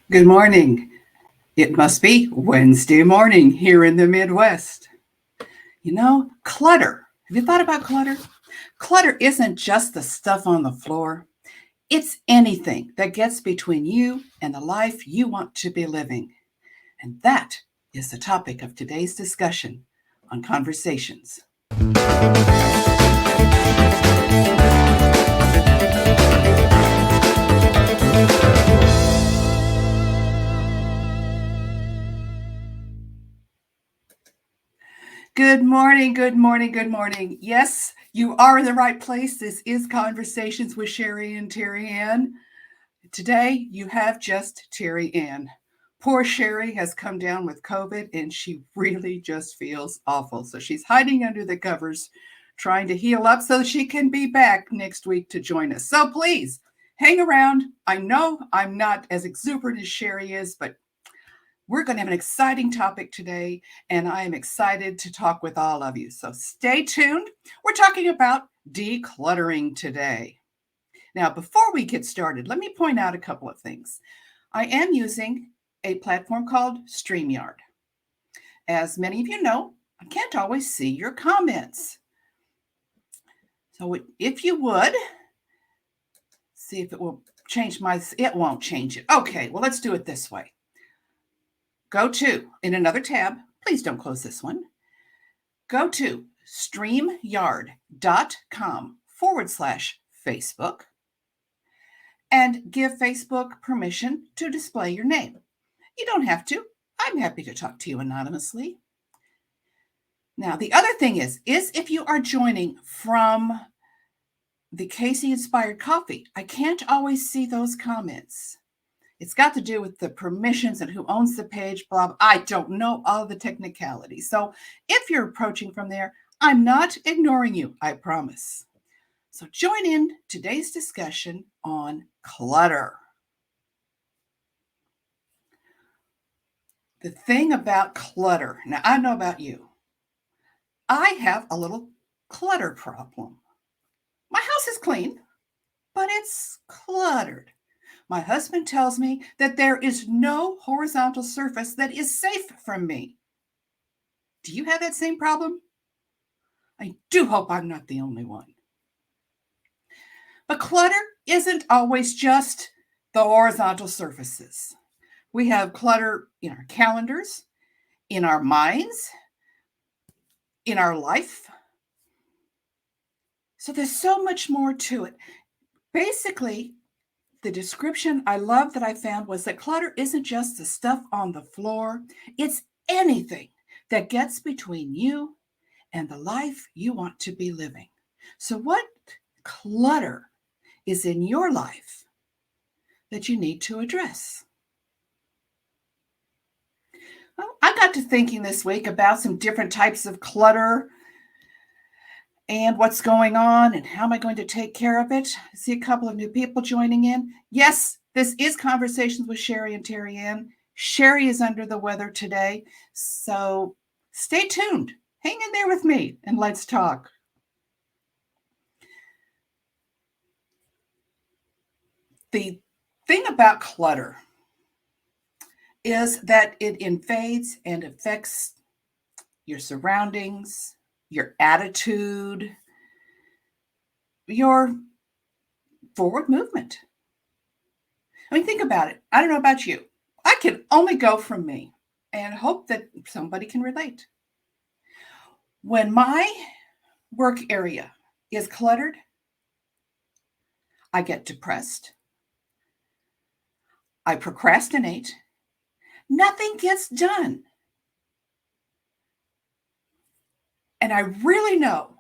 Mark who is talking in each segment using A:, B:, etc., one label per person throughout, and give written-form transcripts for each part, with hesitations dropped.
A: Good morning. It must be Wednesday morning here in the Midwest. Clutter. Have you thought about clutter? Clutter isn't just the stuff on the floor, it's anything that gets between you and the life you want to be living. And that is the topic of today's discussion on Conversations. Good morning, good morning, good morning. Yes, you are in the right place. This is Conversations with Sherry and Terry Ann. Today, you have just Terry Ann. Poor Sherry has come down with COVID and she really just feels awful. So she's hiding under the covers, trying to heal up so she can be back next week to join us. So please hang around. I know I'm not as exuberant as Sherry is, but we're going to have an exciting topic today, and I am excited to talk with all of you. So stay tuned. We're talking about decluttering today. Now, before we get started, let me point out a couple of things. I am using a platform called StreamYard. As many of you know, I can't always see your comments. So if you would, see if it will change it won't change it. Okay, well, let's do it this way. Go to, in another tab, please don't close this one. Go to streamyard.com/Facebook and give Facebook permission to display your name. You don't have to. I'm happy to talk to you anonymously. Now, the other thing is if you are joining from the Casey Inspired Coffee, I can't always see those comments. It's got to do with the permissions and who owns the page, blah. I don't know all the technicalities. So if you're approaching from there, I'm not ignoring you, I promise. So join in today's discussion on clutter. The thing about clutter, now I know about you. I have a little clutter problem. My house is clean, but it's cluttered. My husband tells me that there is no horizontal surface that is safe from me. Do you have that same problem? I do hope I'm not the only one. But clutter isn't always just the horizontal surfaces. We have clutter in our calendars, in our minds, in our life. So there's so much more to it. Basically, the description I love that I found was that clutter isn't just the stuff on the floor, it's anything that gets between you and the life you want to be living. So, what clutter is in your life that you need to address? Well, I got to thinking this week about some different types of clutter and what's going on and how am I going to take care of it. I see a couple of new people joining in. Yes, this is Conversations with Sherry and Terry Ann. Sherry is under the weather today, so stay tuned. Hang in there with me and let's talk. The thing about clutter is that it invades and affects your surroundings, your attitude, your forward movement. I mean, think about it. I don't know about you. I can only go from me and hope that somebody can relate. When my work area is cluttered, I get depressed. I procrastinate. Nothing gets done. And I really know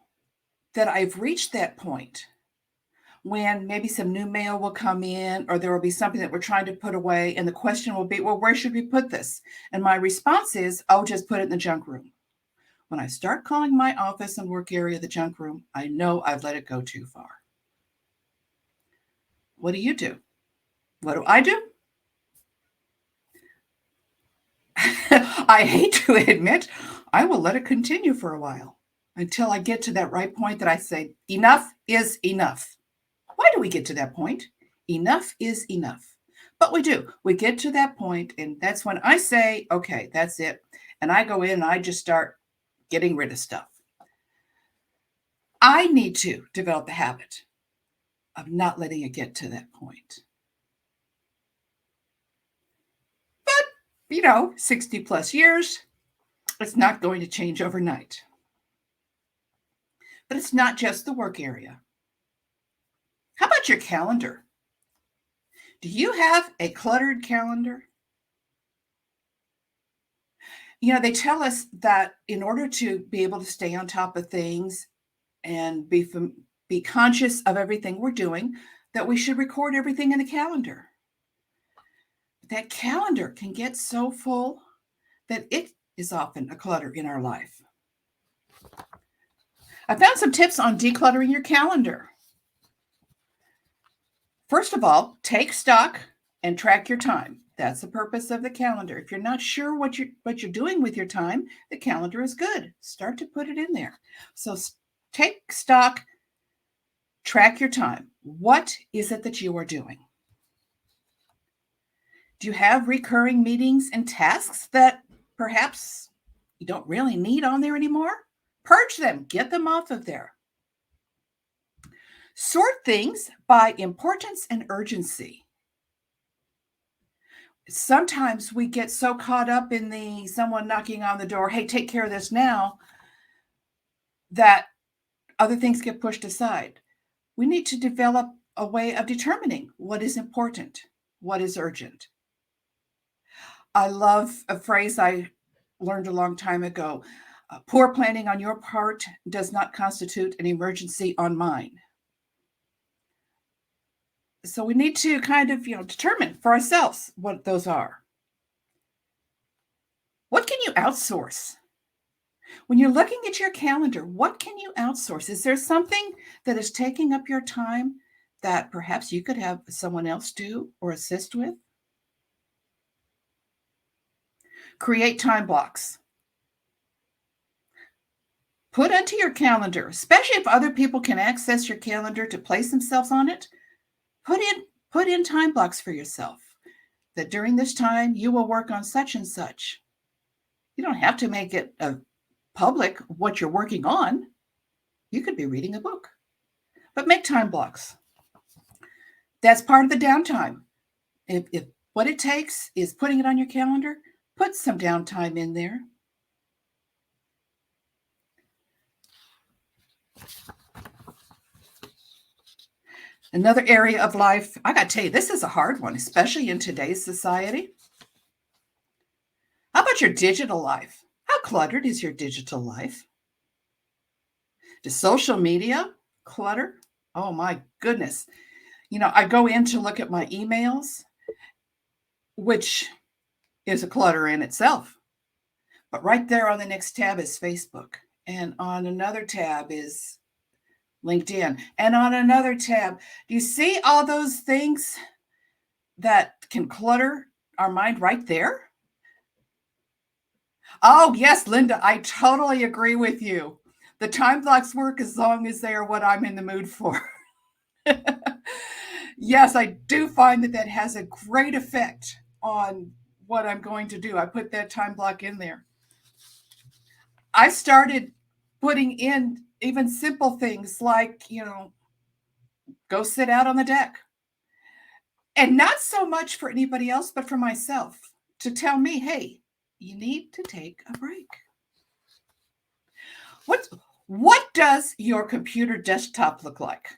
A: that I've reached that point when maybe some new mail will come in or there will be something that we're trying to put away. And the question will be, well, where should we put this? And my response is, oh, just put it in the junk room. When I start calling my office and work area the junk room, I know I've let it go too far. What do you do? What do I do? I hate to admit, I will let it continue for a while until I get to that right point that I say, enough is enough. Why do we get to that point? Enough is enough. But we do. We get to that point, and that's when I say, okay, that's it. And I go in and I just start getting rid of stuff. I need to develop the habit of not letting it get to that point. But, 60 plus years, it's not going to change overnight. But it's not just the work area. How about your calendar? Do you have a cluttered calendar? They tell us that in order to be able to stay on top of things and be conscious of everything we're doing, that we should record everything in the calendar. That calendar can get so full that it is often a clutter in our life. I found some tips on decluttering your calendar. First of all, take stock and track your time. That's the purpose of the calendar. If you're not sure what you're doing with your time, the calendar is good. Start to put it in there. So take stock, track your time. What is it that you are doing? Do you have recurring meetings and tasks that perhaps you don't really need on there anymore? Purge them, get them off of there. Sort things by importance and urgency. Sometimes we get so caught up in someone knocking on the door, hey, take care of this now, that other things get pushed aside. We need to develop a way of determining what is important, what is urgent. I love a phrase I learned a long time ago. Poor planning on your part does not constitute an emergency on mine. So we need to kind of, determine for ourselves what those are. What can you outsource? When you're looking at your calendar, what can you outsource? Is there something that is taking up your time that perhaps you could have someone else do or assist with? Create time blocks. Put into your calendar, especially if other people can access your calendar to place themselves on it, put in time blocks for yourself that during this time you will work on such and such. You don't have to make it public what you're working on. You could be reading a book, but make time blocks. That's part of the downtime. If what it takes is putting it on your calendar, put some downtime in there. Another area of life, I got to tell you, this is a hard one, especially in today's society. How about your digital life? How cluttered is your digital life? Does social media clutter? Oh my goodness. I go in to look at my emails, which is a clutter in itself. But right there on the next tab is Facebook. And on another tab is LinkedIn. And on another tab, do you see all those things that can clutter our mind right there? Oh, yes, Linda, I totally agree with you. The time blocks work as long as they are what I'm in the mood for. Yes, I do find that has a great effect on what I'm going to do. I put that time block in there. I started putting in even simple things like, go sit out on the deck. And not so much for anybody else, but for myself to tell me, hey, you need to take a break. What does your computer desktop look like?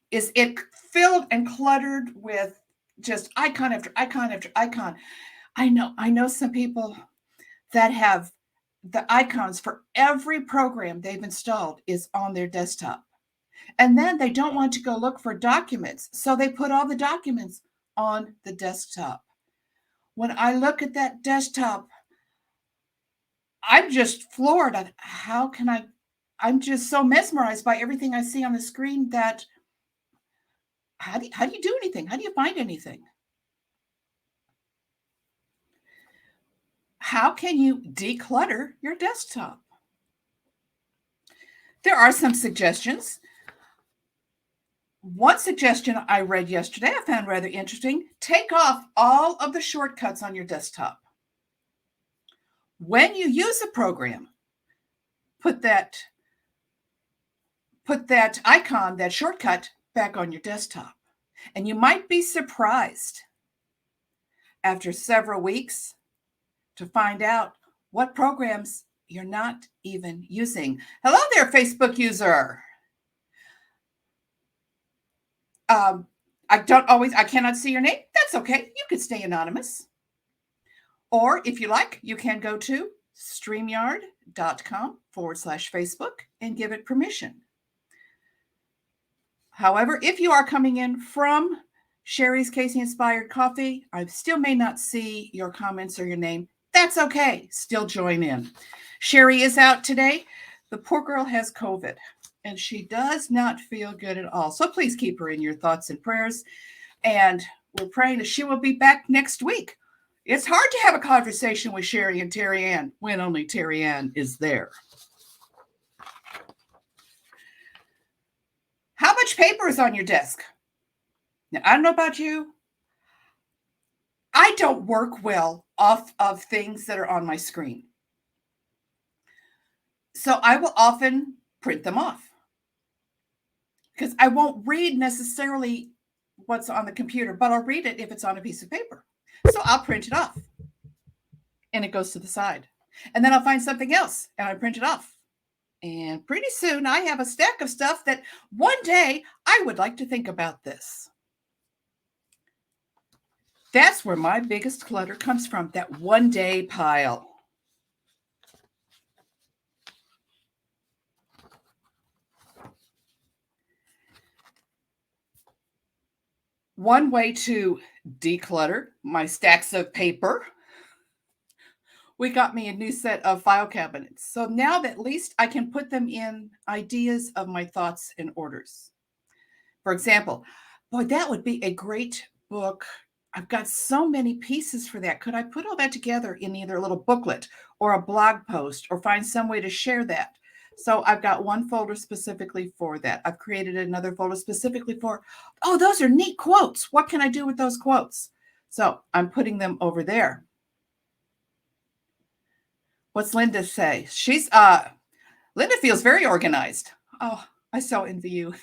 A: Is it filled and cluttered with just icon after icon after icon? I know some people that have the icons for every program they've installed is on their desktop. And then they don't want to go look for documents. So they put all the documents on the desktop. When I look at that desktop, I'm just floored at I'm just so mesmerized by everything I see on the screen that how do you do anything? How do you find anything? How can you declutter your desktop? There are some suggestions. One suggestion I read yesterday I found rather interesting. Take off all of the shortcuts on your desktop. When you use a program, put that icon, that shortcut, back on your desktop. And you might be surprised after several weeks to find out what programs you're not even using. Hello there, Facebook user. I cannot see your name. That's okay. You could stay anonymous. Or if you like, you can go to streamyard.com/Facebook and give it permission. However, if you are coming in from Sherry's Casey Inspired Coffee, I still may not see your comments or your name. That's okay. Still join in. Sherry is out today. The poor girl has COVID and she does not feel good at all. So please keep her in your thoughts and prayers. And we're praying that she will be back next week. It's hard to have a conversation with Sherry and Terry Ann when only Terry Ann is there. How much paper is on your desk? Now, I don't know about you. I don't work well off of things that are on my screen. So I will often print them off because I won't read necessarily what's on the computer, but I'll read it if it's on a piece of paper. So I'll print it off and it goes to the side. And then I'll find something else and I print it off. And pretty soon I have a stack of stuff that one day I would like to think about this. That's where my biggest clutter comes from, that one day pile. One way to declutter my stacks of paper, we got me a new set of file cabinets. So now that at least I can put them in ideas of my thoughts and orders. For example, boy, that would be a great book. I've got so many pieces for that. Could I put all that together in either a little booklet or a blog post or find some way to share that? So I've got one folder specifically for that. I've created another folder specifically for, oh, those are neat quotes. What can I do with those quotes? So I'm putting them over there. What's Linda say? Linda feels very organized. Oh, I so envy you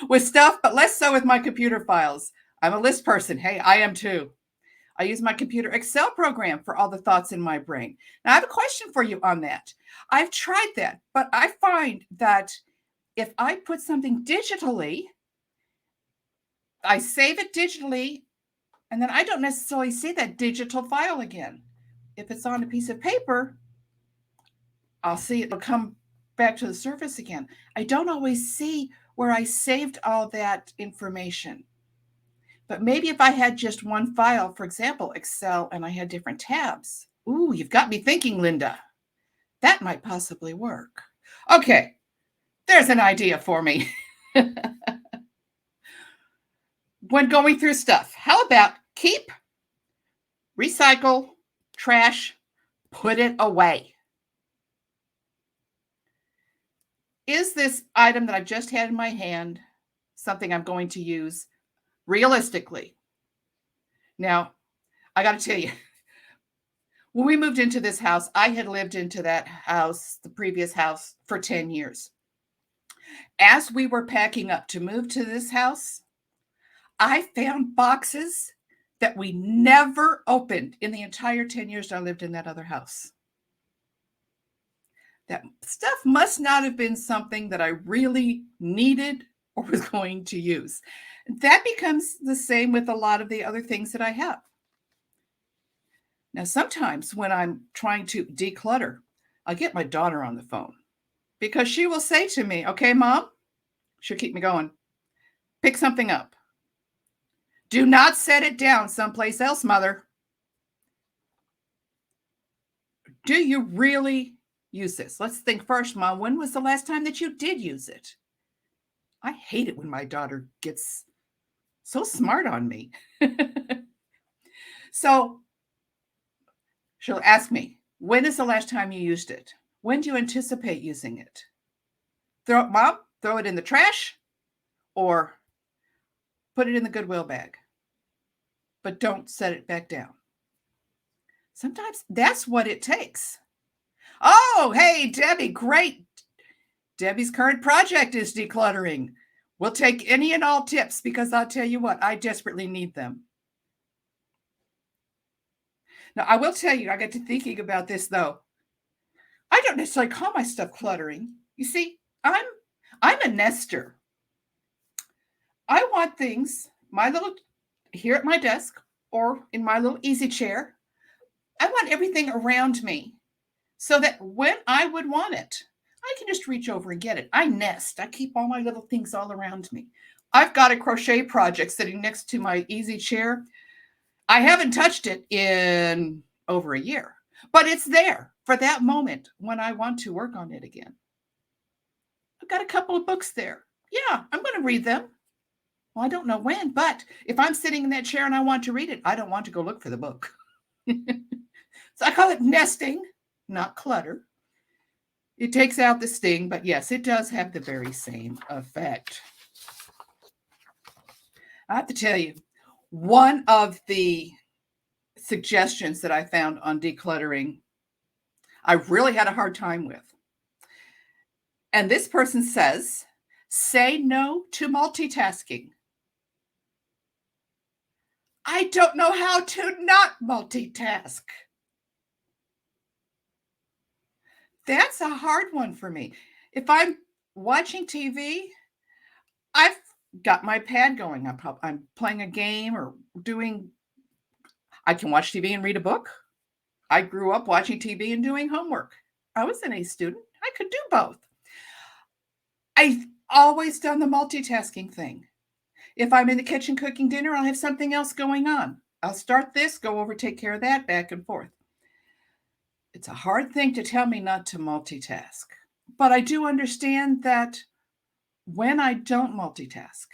A: with stuff, but less so with my computer files. I'm a list person. Hey, I am too. I use my computer Excel program for all the thoughts in my brain. Now, I have a question for you on that. I've tried that, but I find that if I put something digitally, I save it digitally, and then I don't necessarily see that digital file again. If it's on a piece of paper, I'll see it'll come back to the surface again. I don't always see where I saved all that information. But maybe if I had just one file, for example, Excel, and I had different tabs. Ooh, you've got me thinking, Linda. That might possibly work. Okay, there's an idea for me. When going through stuff, how about keep, recycle, trash, put it away? Is this item that I've just had in my hand something I'm going to use realistically? Now, I got to tell you, when we moved into this house, I had lived into that house, the previous house, for 10 years. As we were packing up to move to this house, I found boxes that we never opened in the entire 10 years I lived in that other house. That stuff must not have been something that I really needed or was going to use. That becomes the same with a lot of the other things that I have. Now, sometimes when I'm trying to declutter, I get my daughter on the phone because she will say to me, okay, Mom, she'll keep me going. Pick something up. Do not set it down someplace else, Mother. Do you really use this? Let's think first, Mom. When was the last time that you did use it? I hate it when my daughter gets so smart on me. So she'll ask me, when is the last time you used it? When do you anticipate using it? Mom, throw it in the trash or put it in the Goodwill bag, but don't set it back down. Sometimes that's what it takes. Oh, hey, Debbie, great. Debbie's current project is decluttering. We'll take any and all tips because I'll tell you what, I desperately need them. Now, I will tell you, I got to thinking about this though. I don't necessarily call my stuff cluttering. You see, I'm a nester. I want things, my little here at my desk or in my little easy chair. I want everything around me so that when I would want it, I can just reach over and get it. I nest. I keep all my little things all around me. I've got a crochet project sitting next to my easy chair. I haven't touched it in over a year, but it's there for that moment when I want to work on it again. I've got a couple of books there. Yeah, I'm going to read them. Well, I don't know when, but if I'm sitting in that chair and I want to read it, I don't want to go look for the book. So I call it nesting, not clutter. It takes out the sting, but yes, it does have the very same effect. I have to tell you, one of the suggestions that I found on decluttering, I really had a hard time with. And this person says, say no to multitasking. I don't know how to not multitask. That's a hard one for me. If I'm watching TV, I've got my pad going. I'm playing a game or I can watch TV and read a book. I grew up watching TV and doing homework. I was an A student. I could do both. I've always done the multitasking thing. If I'm in the kitchen cooking dinner, I'll have something else going on. I'll start this, go over, take care of that, back and forth. It's a hard thing to tell me not to multitask. But I do understand that when I don't multitask,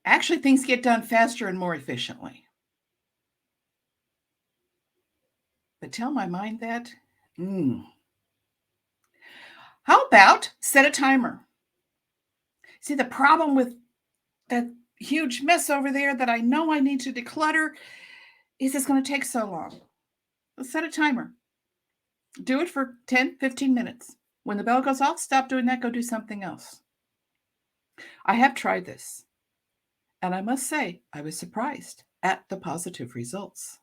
A: actually things get done faster and more efficiently. But tell my mind that? How about set a timer? See, the problem with that huge mess over there that I know I need to declutter is it's going to take so long. Let's set a timer. Do it for 10, 15 minutes. When the bell goes off, stop doing that, go do something else. I have tried this, and I must say, I was surprised at the positive results.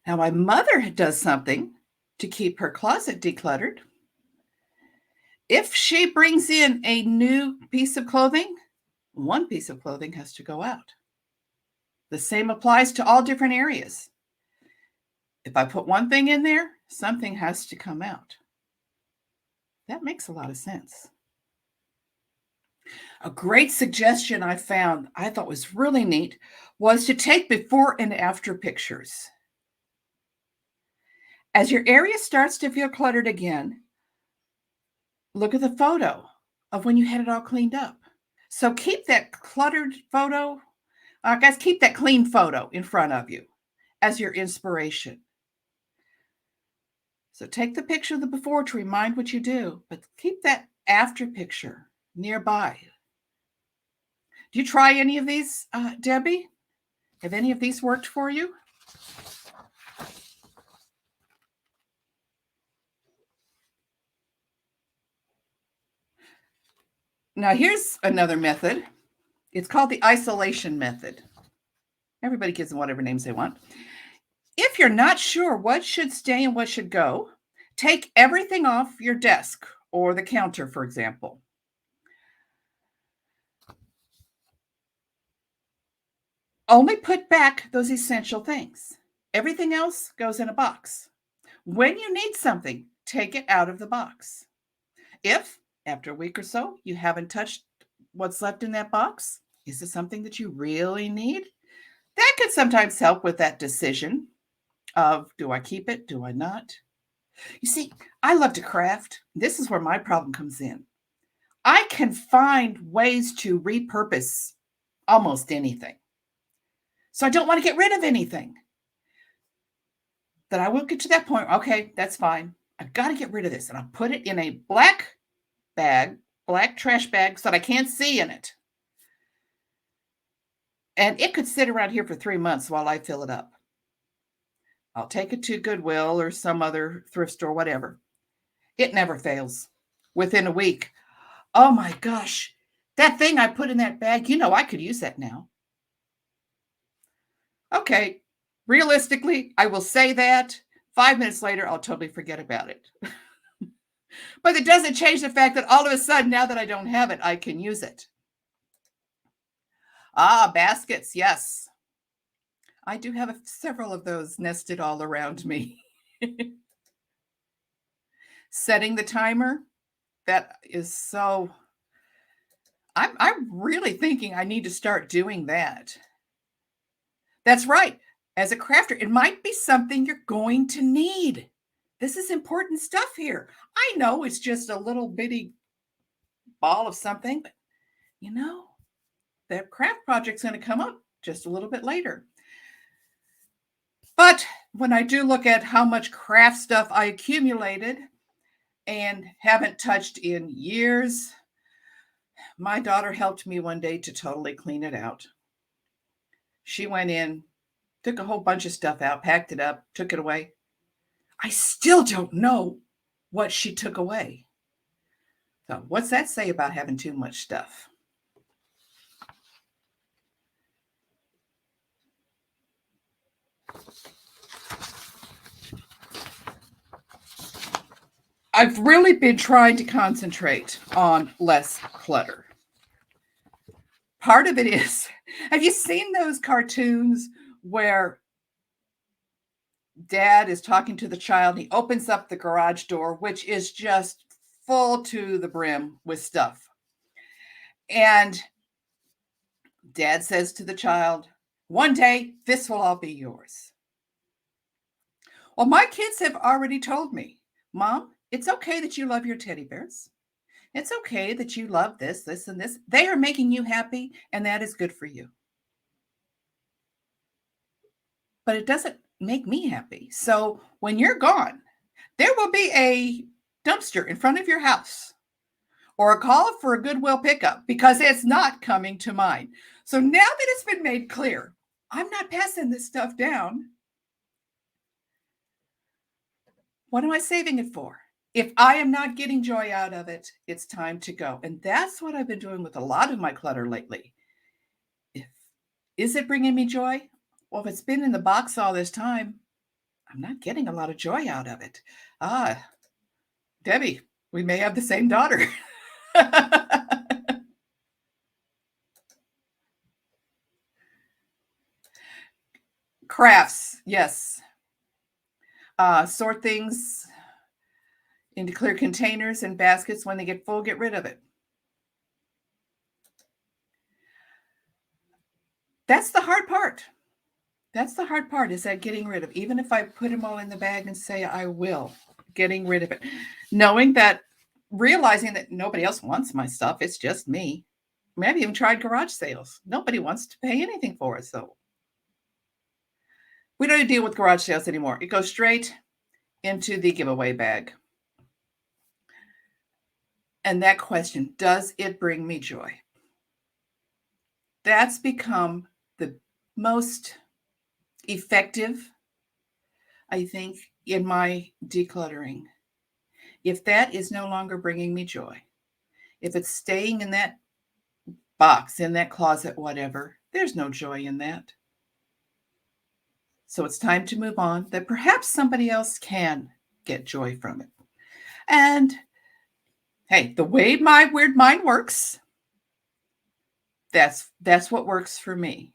A: Now, my mother does something to keep her closet decluttered. If she brings in a new piece of clothing, one piece of clothing has to go out. The same applies to all different areas. If I put one thing in there, something has to come out. That makes a lot of sense. A great suggestion I found, I thought was really neat, was to take before and after pictures. As your area starts to feel cluttered again, look at the photo of when you had it all cleaned up. So keep that cluttered photo, guys, keep that clean photo in front of you as your inspiration. So take the picture of the before to remind what you do, but keep that after picture nearby. Do you try any of these, Debbie? Have any of these worked for you? Now, here's another method. It's called the isolation method. Everybody gives them whatever names they want. If you're not sure what should stay and what should go, take everything off your desk or the counter, for example. Only put back those essential things. Everything else goes in a box. When you need something, take it out of the box. If, after a week or so, you haven't touched what's left in that box, is it something that you really need? That could sometimes help with that decision of, do I keep it? Do I not? You see, I love to craft. This is where my problem comes in. I can find ways to repurpose almost anything. So I don't want to get rid of anything. Then I will get to that point. Okay, that's fine. I've got to get rid of this. And I'll put it in a black bag, black trash bag, so that I can't see in it. And it could sit around here for 3 months while I fill it up. I'll take it to Goodwill or some other thrift store, whatever. It never fails. Within a week, oh my gosh, that thing I put in that bag, I could use that now. Okay, realistically, I will say that. 5 minutes later, I'll totally forget about it. But it doesn't change the fact that all of a sudden, now that I don't have it, I can use it. Ah, baskets, yes. I do have several of those nested all around me. Setting the timer, that is so. I'm really thinking I need to start doing that. That's right. As a crafter, it might be something you're going to need. This is important stuff here. I know it's just a little bitty ball of something, but that craft project's going to come up just a little bit later. But when I do look at how much craft stuff I accumulated and haven't touched in years, my daughter helped me one day to totally clean it out. She went in, took a whole bunch of stuff out, packed it up, took it away. I still don't know what she took away. So what's that say about having too much stuff? I've really been trying to concentrate on less clutter. Part of it is, have you seen those cartoons where dad is talking to the child? He opens up the garage door, which is just full to the brim with stuff. And dad says to the child, one day, this will all be yours. Well, my kids have already told me, Mom, it's okay that you love your teddy bears. It's okay that you love this, this, and this. They are making you happy, and that is good for you. But it doesn't make me happy. So when you're gone, there will be a dumpster in front of your house or a call for a Goodwill pickup because it's not coming to mind. So now that it's been made clear, I'm not passing this stuff down. What am I saving it for? If I am not getting joy out of it, it's time to go. And that's what I've been doing with a lot of my clutter lately. Is it bringing me joy? Well, if it's been in the box all this time, I'm not getting a lot of joy out of it. Ah, Debbie, we may have the same daughter. Crafts, yes. Sort things into clear containers and baskets. When they get full, get rid of it. That's the hard part. That's the hard part, is that getting rid of. Even if I put them all in the bag and say I will, getting rid of it. Knowing that, realizing that nobody else wants my stuff. It's just me. Maybe even tried garage sales. Nobody wants to pay anything for it. So we don't deal with garage sales anymore. It goes straight into the giveaway bag. And that question, does it bring me joy? That's become the most effective, I think, in my decluttering. If that is no longer bringing me joy, if it's staying in that box, in that closet, whatever, there's no joy in that. So it's time to move on, that perhaps somebody else can get joy from it. And hey, the way my weird mind works, that's what works for me.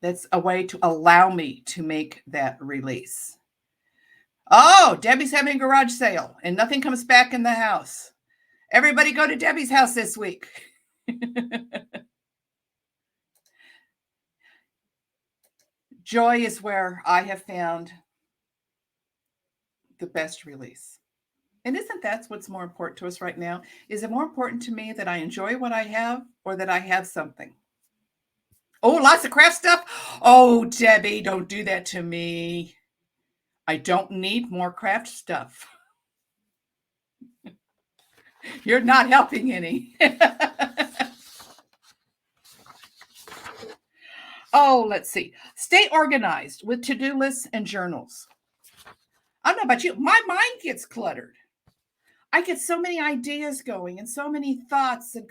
A: That's a way to allow me to make that release. Oh, Debbie's having a garage sale and nothing comes back in the house. Everybody go to Debbie's house this week. Joy is where I have found the best release. And isn't that what's more important to us right now? Is it more important to me that I enjoy what I have or that I have something? Oh, lots of craft stuff. Oh, Debbie, don't do that to me. I don't need more craft stuff. You're not helping any. Oh, let's see. Stay organized with to-do lists and journals. I don't know about you. My mind gets cluttered. I get so many ideas going and so many thoughts, and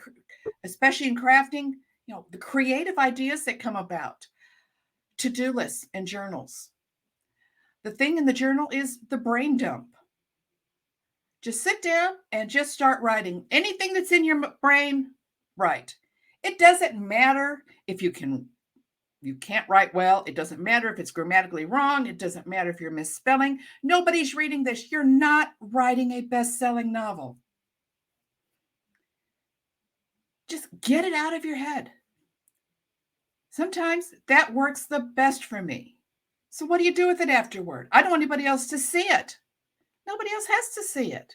A: especially in crafting, the creative ideas that come about. To-do lists and journals. The thing in the journal is the brain dump. Just sit down and just start writing. Anything that's in your brain, write. It doesn't matter if you can't write well. It doesn't matter if it's grammatically wrong. It doesn't matter if you're misspelling. Nobody's reading this. You're not writing a best-selling novel. Just get it out of your head. Sometimes that works the best for me. So what do you do with it afterward? I don't want anybody else to see it. Nobody else has to see it.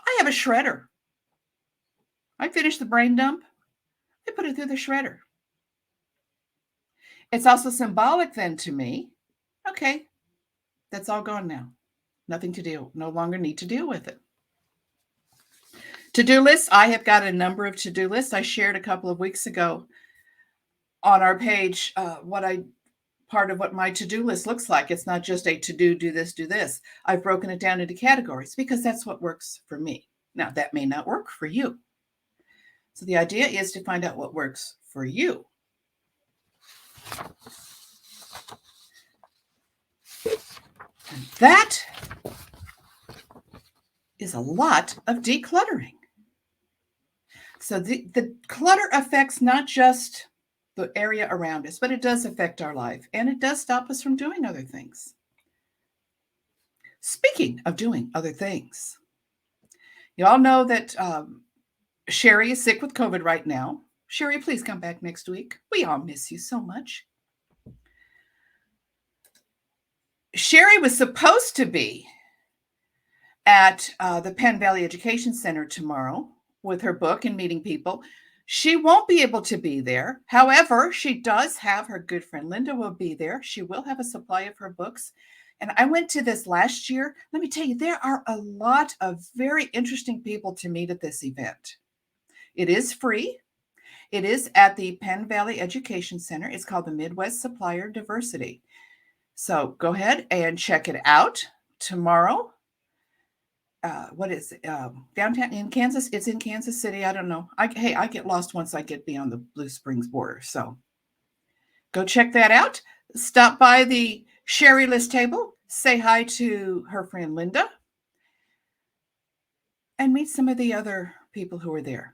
A: I have a shredder. I finish the brain dump. I put it through the shredder. It's also symbolic then to me. Okay, that's all gone now. Nothing to do. No longer need to deal with it. To-do lists. I have got a number of to-do lists. I shared a couple of weeks ago on our page part of what my to-do list looks like. It's not just a to-do, do this, do this. I've broken it down into categories because that's what works for me. Now, that may not work for you. So the idea is to find out what works for you. And that is a lot of decluttering. So the clutter affects not just the area around us, but it does affect our life, and it does stop us from doing other things. Speaking of doing other things, you all know that Sherry is sick with COVID right now. Sherry, please come back next week. We all miss you so much. Sherry was supposed to be at the Penn Valley Education Center tomorrow with her book and meeting people. She won't be able to be there. However, she does have her good friend Linda will be there. She will have a supply of her books. And I went to this last year. Let me tell you, there are a lot of very interesting people to meet at this event. It is free. It is at the Penn Valley Education Center. It's called the Midwest Supplier Diversity. So go ahead and check it out tomorrow. What is it? Downtown in Kansas? It's in Kansas City. I don't know. I get lost once I get beyond the Blue Springs border. So go check that out. Stop by the Sherry List table. Say hi to her friend Linda. And meet some of the other people who are there.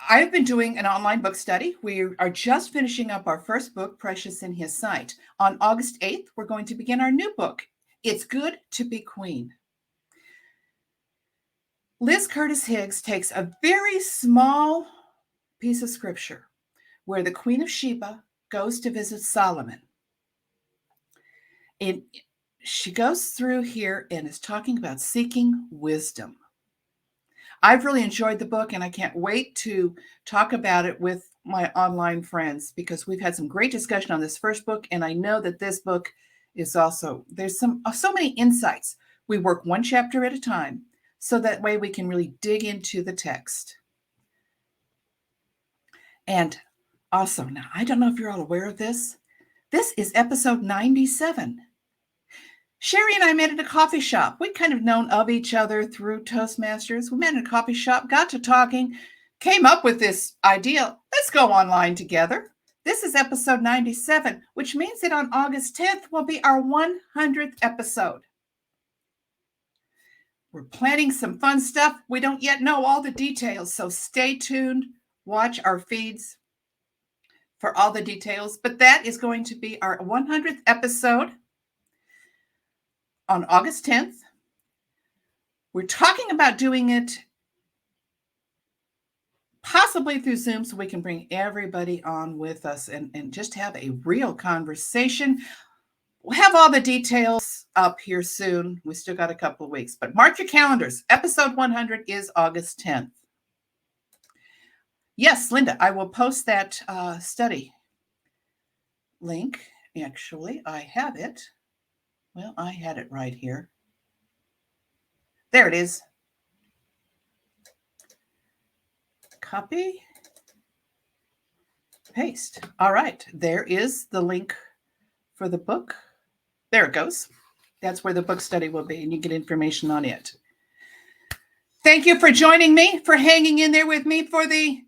A: I've been doing an online book study. We are just finishing up our first book, Precious in His Sight. On August 8th, we're going to begin our new book, It's Good to Be Queen. Liz Curtis Higgs takes a very small piece of scripture where the Queen of Sheba goes to visit Solomon. And she goes through here and is talking about seeking wisdom. I've really enjoyed the book, and I can't wait to talk about it with my online friends because we've had some great discussion on this first book, and I know that this book is also, there's so many insights. We work one chapter at a time, so that way we can really dig into the text. And also, now, I don't know if you're all aware of this. This is episode 97. Sherry and I met at a coffee shop. We'd kind of known of each other through Toastmasters. We met at a coffee shop, got to talking, came up with this idea. Let's go online together. This is episode 97, which means that on August 10th will be our 100th episode. We're planning some fun stuff. We don't yet know all the details, so stay tuned. Watch our feeds for all the details. But that is going to be our 100th episode. On August 10th, we're talking about doing it possibly through Zoom so we can bring everybody on with us and just have a real conversation. We'll have all the details up here soon. We still got a couple of weeks, but mark your calendars. Episode 100 is August 10th. Yes, Linda, I will post that study link. Actually, I have it. Well, I had it right here. There it is. Copy. Paste. All right. There is the link for the book. There it goes. That's where the book study will be, and you get information on it. Thank you for joining me, for hanging in there with me for the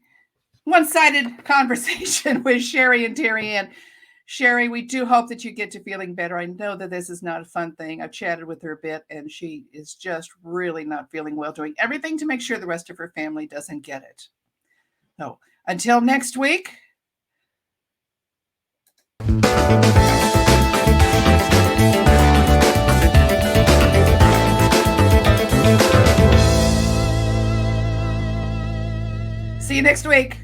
A: one-sided conversation with Sherry and Terry Ann. Sherry, we do hope that you get to feeling better. I know that this is not a fun thing. I've chatted with her a bit, and she is just really not feeling well, doing everything to make sure the rest of her family doesn't get it. So until next week. See you next week.